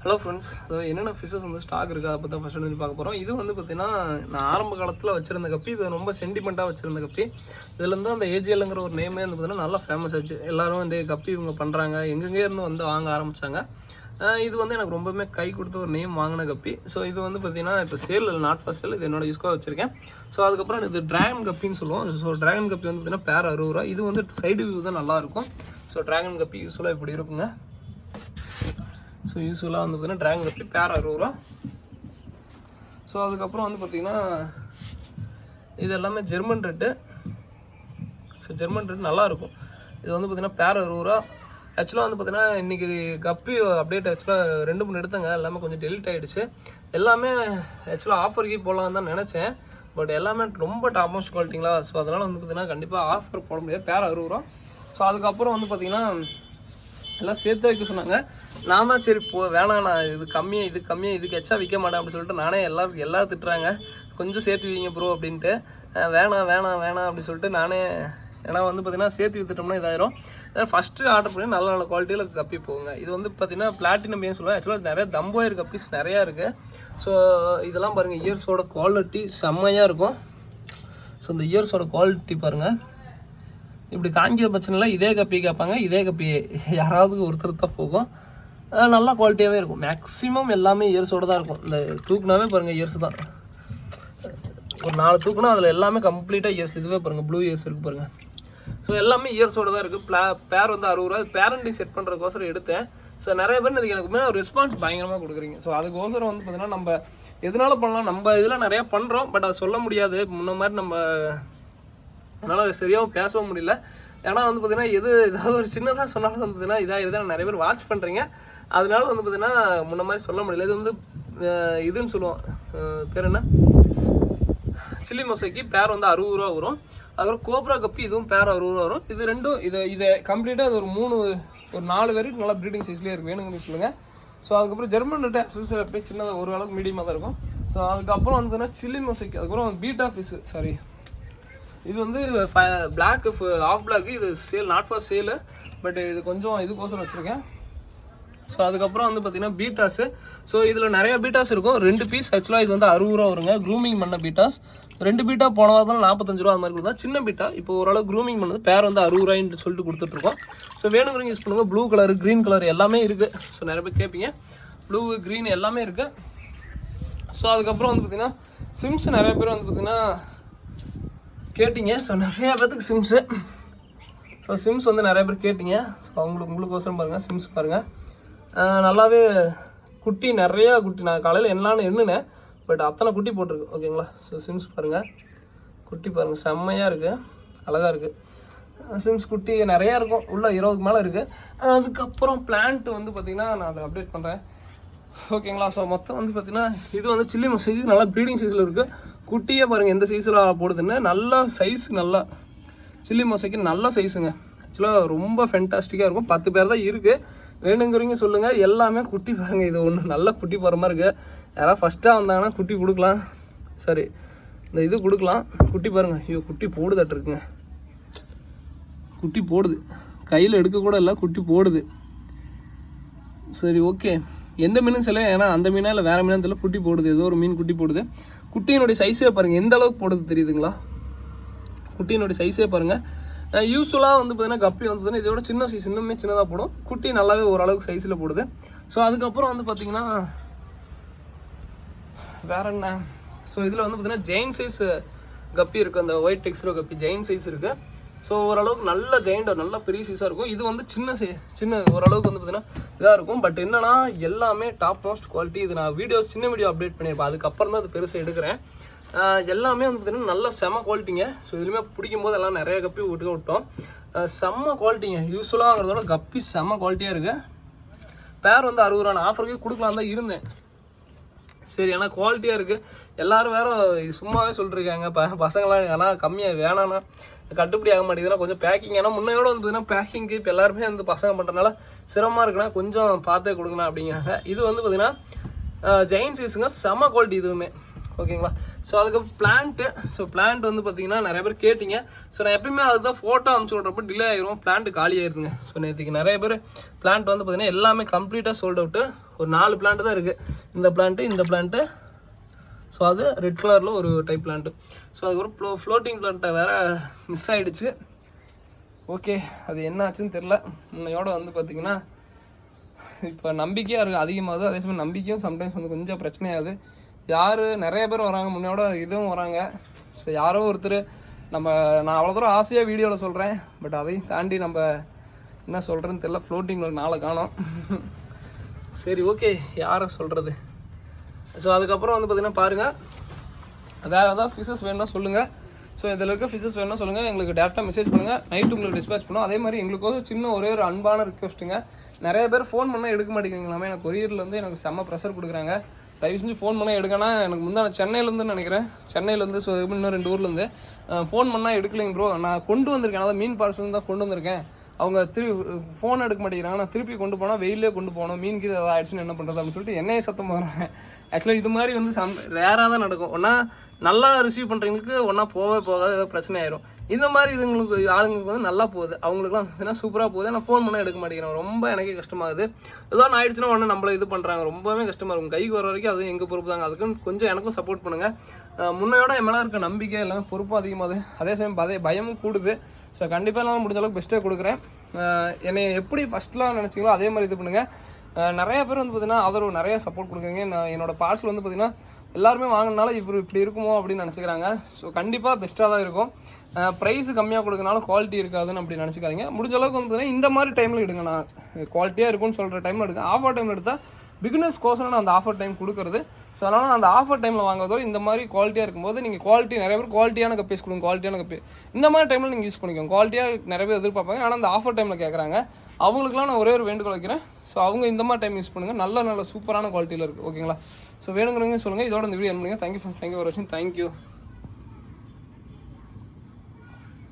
Hello friends, என்னென்ன fishes வந்து stock இருக்குது அதை பற்றி தான் ஃபஸ்ட்டு வந்து பார்க்க போகிறோம். இது வந்து பார்த்திங்கன்னா நான் ஆரம்ப காலத்தில் வச்சுருந்த கப்பி. இது ரொம்ப சென்டிமெண்ட்டாக வச்சுருந்த கப்பி. இதுலேருந்து அந்த ஏஜிஎல்ங்கிற ஒரு நேமே வந்து பார்த்திங்கன்னா நல்லா ஃபேமஸ் ஆச்சு. எல்லோரும் வந்து கப்பி இவங்க பண்ணுறாங்க, எங்கெங்கே இருந்து வந்து வாங்க ஆரம்பித்தாங்க. இது வந்து எனக்கு ரொம்பவுமே கை கொடுத்த ஒரு நேம் வாங்கின கப்பி. ஸோ இது வந்து பார்த்திங்கன்னா இப்போ சேல் இல்லை, நாட் ஃபஸ்ட் சேல். இது என்னோட யூஸ்க்காக வச்சுருக்கேன். ஸோ அதுக்கப்புறம் இது ட்ராகன் கப்பின்னு சொல்லுவோம். ஸோ ட்ராகன் கப்பி வந்து பார்த்திங்கன்னா பேர் 60 ரூபா. இது வந்து சைடு வியூ தான் நல்லாயிருக்கும். ஸோ ட்ராகன் கப்பி யூஸ்ஃபுல்லாக இப்படி இருக்குங்க. ஸோ யூஸ்ஃபுல்லாக வந்து பார்த்திங்கன்னா ட்ராகன் கப்பி பேர் 60 ரூபா. ஸோ அதுக்கப்புறம் வந்து பார்த்திங்கன்னா இது எல்லாமே German red. So German red நல்லாயிருக்கும். இது வந்து பார்த்திங்கன்னா பேர் 60 ரூபா. ஆக்சுவலாக வந்து பார்த்திங்கன்னா இன்றைக்கி கப்பி அப்டேட் ஆக்சுவலாக 2-3 எடுத்தங்க. எல்லாமே கொஞ்சம் டெலிட் ஆகிடுச்சு. எல்லாமே ஆக்சுவலாக ஆஃபருக்கு போடலான்னு தான் நினச்சேன். பட் எல்லாமே ரொம்ப டாப் மோஸ்ட் குவாலிட்டிங்களா. ஸோ அதனால் வந்து பார்த்திங்கன்னா கண்டிப்பாக ஆஃபர் போட முடியாது, பேர் 60 ரூபா. ஸோ அதுக்கப்புறம் வந்து பார்த்திங்கன்னா எல்லாம் சேர்த்து வைக்க சொன்னாங்க. நான் தான் சரி வேணாம், நான் இது கம்மியாக இதுக்கு எச்சா விற்க மாட்டேன் அப்படின்னு சொல்லிட்டு நானே எல்லாரும் திட்டுறாங்க, கொஞ்சம் சேர்த்து வைங்க ப்ரோ அப்படின்ட்டு. வேணாம் அப்படி சொல்லிட்டு நானே, ஏன்னா வந்து பார்த்திங்கன்னா சேர்த்து விற்றுட்டோம்னா இதாயிரும். ஃபஸ்ட்டு ஆர்டர் பண்ணி நல்ல குவாலிட்டியில் கப்பி போகுங்க. இது வந்து பார்த்திங்கன்னா பிளாட்டினம் ஏன்னு சொல்லுவேன். ஆக்சுவலாக நிறைய தம்போயர் கப்பீஸ் நிறையா இருக்குது. ஸோ இதெல்லாம் பாருங்கள், இயர்ஸோட குவாலிட்டி செம்மையாக இருக்கும். ஸோ இந்த இயர்ஸோட குவாலிட்டி பாருங்கள், இப்படி காங்கிய பட்சம்ல இதே கப்பி கேட்பாங்க. இதே கப்பி யாராவது ஒருத்தர் தான் போகும். நல்லா குவாலிட்டியாகவே இருக்கும். மேக்ஸிமம் எல்லாமே இயர்ஸோடு தான் இருக்கும். இந்த தூக்குனாவே பாருங்கள் இயர்ஸ் தான். ஒரு 4 தூக்குனா அதில் எல்லாமே கம்ப்ளீட்டாக இயர்ஸ். இதுவே பாருங்கள் ப்ளூ இயர்ஸ் இருக்குது பாருங்கள். ஸோ எல்லாமே இயர்ஸோடு தான் இருக்குது. பேர் வந்து 60 ரூபா. பேரண்டிங் செட் பண்ணுறதுக்கோசரம் எடுத்தேன். ஸோ நிறைய பேர் இதுக்கு எனக்கு மேலே ரெஸ்பான்ஸ் பயங்கரமாக கொடுக்குறீங்க. ஸோ அதுக்கோசரம் வந்து பார்த்திங்கன்னா நம்ம எதனால பண்ணலாம், நம்ம இதில் நிறையா பண்ணுறோம். பட் அதை சொல்ல முடியாது முன்ன மாதிரி. நம்ம அதனால் சரியாகவும் பேசவும் முடியல. ஏன்னா வந்து பார்த்திங்கன்னா ஏதாவது ஒரு சின்னதாக சொன்னாலும் வந்து பார்த்திங்கன்னா இதாக நிறைய பேர் வாட்ச் பண்ணுறீங்க. அதனால வந்து பார்த்திங்கன்னா முன்ன மாதிரி சொல்ல முடியல. இது வந்து இதுன்னு சொல்லுவோம், பேர் என்ன, சில்லி மொசைக்கு பேர் வந்து 60 ரூபா வரும். அதுக்கப்புறம் கோப்ரா கப்பி இதுவும் பேர் 60 ரூபா வரும். இது ரெண்டும் இதை கம்ப்ளீட்டாக அது ஒரு 4 வரைக்கும் நல்லா ப்ரீடிங் சைஸ்லேயே இருக்குது. வேணுங்கன்னு சொல்லுங்கள். ஸோ அதுக்கப்புறம் ஜெர்மன் ரெட்டு சுவிஸ் அப்படியே சின்னதாக ஒரு அளவுக்கு மீடியமாக தான் இருக்கும். ஸோ அதுக்கப்புறம் வந்து சில்லி மொசைக்கு, அதுக்கப்புறம் பீட்டா ஃபிஷ், சாரி இது வந்து பிளாக் ஆஃப் பிளாக். இது சேல், நாட் ஃபார் சேலு, பட் இது கொஞ்சம் இதுக்கோசரம் வச்சுருக்கேன். ஸோ அதுக்கப்புறம் வந்து பார்த்திங்கன்னா பீட்டாஸு. ஸோ இதில் நிறையா பீட்டாஸ் இருக்கும். 2 பீஸ் ஆக்சுவலாக இது வந்து 60 ரூபா வருங்க. க்ரூமிங் பண்ண பீட்டாஸ் 2 பீட்டா போன வாரம் 45 ரூபா அது மாதிரி கொடுத்தா. சின்ன பீட்டா இப்போ ஓரளவு க்ரூமிங் பண்ணது பேர் வந்து 60 ரூபாய்ன்னு சொல்லிட்டு கொடுத்துட்ருக்கோம். ஸோ வேணுங்கிறவங்க யூஸ் பண்ணுங்கள். ப்ளூ கலர், க்ரீன் கலர் எல்லாமே இருக்குது. ஸோ நிறைய பேர் கேட்பீங்க, ப்ளூ க்ரீன் எல்லாமே இருக்குது. ஸோ அதுக்கப்புறம் வந்து பார்த்திங்கன்னா சிம்ஸ் நிறைய பேர் வந்து பார்த்திங்கன்னா கேட்டிங்க. ஸோ நிறையா பேர்த்துக்கு சிம்ஸு. ஸோ சிம்ஸ் வந்து நிறைய பேர் கேட்டிங்க. ஸோ உங்களுக்கோசரம் பாருங்கள், சிம்ஸ் பாருங்கள். நல்லாவே குட்டி, நிறையா குட்டி. நான் காலையில் எண்ணான்னு பட் அத்தனை குட்டி போட்டிருக்கு. ஓகேங்களா. ஸோ சிம்ஸ் பாருங்கள், குட்டி பாருங்கள், செம்மையாக இருக்குது, அழகாக இருக்குது. சிம்ஸ் குட்டி நிறையா இருக்கும், உள்ள 20க்கு மேலே இருக்குது. அதுக்கப்புறம் பிளான்ட்டு வந்து பார்த்திங்கன்னா நான் அதை அப்டேட் பண்ணுறேன். ஓகேங்களா. ஸோ மொத்தம் வந்து பார்த்திங்கன்னா இது வந்து சில்லி மொசைக்கு நல்லா ப்ரீடிங் சைஸில் இருக்குது. குட்டியே பாருங்கள் எந்த சைஸில் போடுதுன்னு. நல்லா சைஸ், நல்லா சில்லி மொசைக்கு நல்ல சைஸுங்க. ஆக்சுவலாக ரொம்ப ஃபென்டாஸ்டிக்காக இருக்கும். 10 பேர் தான் இருக்குது. வேணுங்கிறீங்க சொல்லுங்கள். எல்லாமே குட்டி பாருங்கள். இது ஒன்று நல்ல குட்டி போகிற மாதிரி இருக்குது. யாராவது ஃபஸ்ட்டாக வந்தாங்கன்னா குட்டி கொடுக்கலாம். சரி, இந்த இது கொடுக்கலாம். குட்டி பாருங்கள். ஐயோ, குட்டி போடுதாட்டிருக்குங்க. குட்டி போடுது, கையில் எடுக்கக்கூட இல்லை, குட்டி போடுது. சரி, ஓகே. எந்த மீனும் சில, ஏன்னா அந்த மீனா இல்லை வேறு மீனாக தெரியல, குட்டி போடுது. ஏதோ ஒரு மீன் குட்டி போடுது. குட்டியினுடைய சைஸே பாருங்கள் எந்த அளவுக்கு போடுது தெரியுதுங்களா. குட்டியினுடைய சைஸே பாருங்கள். யூஸ்வலாக வந்து பார்த்திங்கன்னா கப்பி வந்து பார்த்திங்கன்னா இதோட சின்ன சைஸ், இன்னுமே சின்னதாக போடும். குட்டி நல்லாவே ஓரளவுக்கு சைஸில் போடுது. ஸோ அதுக்கப்புறம் வந்து பார்த்திங்கன்னா வேறு என்ன, ஸோ இதில் வந்து பார்த்திங்கன்னா ஜெயின் சைஸ் கப்பி இருக்குது. அந்த ஒயிட் டெக்ஸ்டர் கப்பி ஜெயின் சைஸ் இருக்குது. ஸோ ஓரளவுக்கு நல்ல ஜெயிண்ட், நல்ல பெரிய சைஸாக இருக்கும். இது வந்து சின்ன ஓரளவுக்கு வந்து பார்த்திங்கன்னா இதாக இருக்கும். பட் என்னன்னா எல்லாமே டாப் மோஸ்ட் குவாலிட்டி. இது நான் சின்ன வீடியோ அப்டேட் பண்ணியிருப்பேன். அதுக்கப்புறம் தான் அது பெருசாக எடுக்கிறேன். எல்லாமே வந்து பார்த்திங்கன்னா நல்ல செம்ம குவாலிட்டிங்க. ஸோ இதுலேயுமே பிடிக்கும் போது எல்லாம் நிறைய கப்பி விட்டோம். செம்ம குவாலிட்டிங்க. யூஸ்வலாகிறதோட கப்பி செம்ம குவாலிட்டியாக இருக்குது. பேர் வந்து 60 ரூபா. ஆஃபருக்கே கொடுக்கலாம் தான் இருந்தேன். சரி, ஏன்னா குவாலிட்டியாக இருக்குது. எல்லோரும் வேறு இது சும்மாவே சொல்லிட்டுருக்காங்க பசங்களாம். ஆனால் கம்மியாக வேணான்னா கட்டுப்படி ஆக மாட்டேங்குதுன்னா கொஞ்சம் பேக்கிங். ஏன்னா முன்னையோட வந்து பார்த்திங்கன்னா பேக்கிங்க்கு இப்போ எல்லாருமே வந்து பசங்க பண்ணுறதுனால சிரமமாக இருக்குன்னா கொஞ்சம் பார்த்தே கொடுக்கணும் அப்படிங்கிறாங்க. இது வந்து பார்த்திங்கன்னா ஜெயின் சைஸுங்க, செம்ம குவாலிட்டி. இதுவுமே ஓகேங்களா. ஸோ அதுக்கு பிளான்ட்டு, ஸோ பிளான்ட் வந்து பார்த்தீங்கன்னா நிறைய பேர் கேட்டிங்க. ஸோ நான் எப்பயுமே அதுதான் ஃபோட்டோ அனுப்பிச்சு விட்றப்ப டிலே ஆகிரும், பிளான்ட் காலி ஆயிருதுங்க. ஸோ நேற்றுக்கு நிறைய பேர் பிளான்ட் வந்து பார்த்தீங்கன்னா எல்லாமே கம்ப்ளீட்டாக சோல்ட் அவுட்டு. ஒரு 4 பிளான்ட் தான் இருக்குது. இந்த பிளான்ட்டு, ஸோ அது ரெட் கலரில் ஒரு டைப் பிளான்ட்டு. ஸோ அதுக்கப்புறம் ஃப்ளோட்டிங் பிளான்ட்டை வேறு மிஸ் ஆகிடுச்சு. ஓகே, அது என்ன ஆச்சுன்னு தெரில. முன்னையோட வந்து பார்த்திங்கன்னா இப்போ நம்பிக்கையாக இருக்குது அதிகமாகுது, அதே சமயம் நம்பிக்கையும் சம்டைம்ஸ் வந்து கொஞ்சம் பிரச்சனையாகுது. நிறைய பேர் வராங்க, முன்னையோட இதுவும் வராங்க. ஸோ யாரோ ஒருத்தர் நான் அவ்வளோ தூரம் ஆசையாக வீடியோவில் சொல்கிறேன், பட் அதையும் தாண்டி நம்ம என்ன சொல்கிறேன்னு தெரில. ஃப்ளோட்டிங்கில் நாளை காணோம். சரி ஓகே, யாரை சொல்கிறது. ஸோ அதுக்கப்புறம் வந்து பார்த்திங்கன்னா பாருங்கள், வேறு ஏதாவது ஃபிஷஸ் வேணும்னா சொல்லுங்கள். ஸோ இதில் இருக்க ஃபிஷஸ் வேணும்னா சொல்லுங்கள், எங்களுக்கு டேரெக்டாக மெசேஜ் பண்ணுங்கள், நைட்டு உங்களுக்கு டிஸ்பேச் பண்ணுவோம். அதே மாதிரி எங்களுக்கோசம் சின்ன ஒரே ஒரு அன்பான ரிக்வெஸ்ட்டுங்க, நிறைய பேர் ஃபோன் பண்ணால் எடுக்க மாட்டேங்கிறீங்களாமே. எனக்கு கொரியர்லேருந்து எனக்கு செம்ம ப்ரெஷர் கொடுக்குறாங்க. தயவு செஞ்சு ஃபோன் பண்ணால் எடுக்கனா. எனக்கு முன்னாடி சென்னையிலேருந்து நினைக்கிறேன், சென்னையிலேருந்து ஸோ இன்னும் 2 ஊர்லேருந்து ஃபோன் பண்ணால் எடுக்கலைங்க ப்ரோ. நான் கொண்டு வந்திருக்கேன், அதான் மீன் பார்சல் தான் கொண்டு வந்திருக்கேன். அவங்க ஃபோன் எடுக்க மாட்டேங்கிறாங்க. நான் திருப்பி கொண்டு போனால் வெயிலே கொண்டு போகணும், மீனுக்கு ஏதாவது ஆயிடுச்சுன்னு என்ன பண்ணுறது அப்படின்னு சொல்லிட்டு என்னையே சத்தம் போடுறாங்க. ஆக்சுவலாக இது மாதிரி வந்து ரேராக தான் நடக்கும். ஒன்றா நல்லா ரிசீவ் பண்ணுறவங்களுக்கு ஒன்றா போகாது, ஏதோ பிரச்சனை ஆயிரும். இந்த மாதிரி இதுங்களுக்கு ஆளுங்களுக்கு வந்து நல்லா போகுது, அவங்களுக்குலாம் பார்த்தீங்கன்னா சூப்பராக போகுது. நான் ஃபோன் பண்ணால் எடுக்க மாட்டேங்கிறேன், ரொம்ப எனக்கே கஷ்டமாகுது. ஏதோ ஆயிடுச்சுன்னா உடனே நம்மளை இது பண்ணுறாங்க, ரொம்பவே கஷ்டமாக இருக்கும். கைக்கு வர வரைக்கும் அது எங்கள் பொறுப்பு தாங்க. அதுக்குன்னு கொஞ்சம் எனக்கும் சப்போர்ட் பண்ணுங்கள். முன்னையோட என் மேலே இருக்க நம்பிக்கை எல்லாமே பொறுப்பும் அதிகமாகுது, அதே சமயம் பயமும் கூடுது. ஸோ கண்டிப்பாக நான் முடிஞ்ச அளவுக்கு பெஸ்ட்டாக கொடுக்குறேன். என்னை எப்படி ஃபஸ்ட்லாம் நினச்சிங்களோ அதே மாதிரி இது பண்ணுங்கள். நிறைய பேர் வந்து பார்த்திங்கன்னா ஆதரவு நிறைய சப்போர்ட் கொடுக்குறீங்க. என்னோடய பார்சல் வந்து பார்த்திங்கன்னா எல்லாருமே வாங்கினால இப்படி இருக்குமோ அப்படின்னு நினச்சிக்கிறாங்க. ஸோ கண்டிப்பாக பெஸ்ட்டாக தான் இருக்கும். ப்ரைஸு கம்மியாக கொடுக்கறனால குவாலிட்டி இருக்காதுன்னு அப்படி நினச்சிக்காதீங்க. முடிஞ்ச அளவுக்கு வந்து பார்த்திங்கன்னா இந்த மாதிரி டைமில் எடுங்க. நான் குவாலிட்டியாக இருக்கும்னு சொல்கிற டைமில் எடுங்க. ஆஃபர் டைமில் எடுத்தால் பிகினர்ஸ்க்கோசரம் நான் அந்த ஆஃபர் டைம் கொடுக்குறது. ஸோ அதனால் அந்த ஆஃபர் டைமில் வாங்குறதோட இந்த மாதிரி குவாலிட்டியாக இருக்கும்போது நீங்கள் நிறைய பேர் குவாலிட்டியான கப்பீஸ் கொடுங்க, குவாலிட்டியான கப்பி இந்த மாதிரி டைமில் நீங்கள் யூஸ் பண்ணிக்கோங்க. குவாலிட்டியாக நிறைய பேர் எதிர்பார்ப்பாங்க, ஆனால் அந்த ஆஃபர் டைமில் கேட்குறாங்க. அவங்களுக்குலாம் நான் ஒரே ஒரு வேண்டுகோள் வைக்கிறேன். ஸோ அவங்க இந்த மாதிரி டைம் யூஸ் பண்ணுங்கள், நல்ல சூப்பரான குவாலிட்டியில் இருக்குது. ஓகேங்களா. ஸோ வேணுங்கிறவங்க சொல்லுங்கள். இதோட இந்த வீடியோ என்ன பண்ணுங்கள். தேங்க்யூ ஃபார் வாட்சிங். தேங்க்யூ.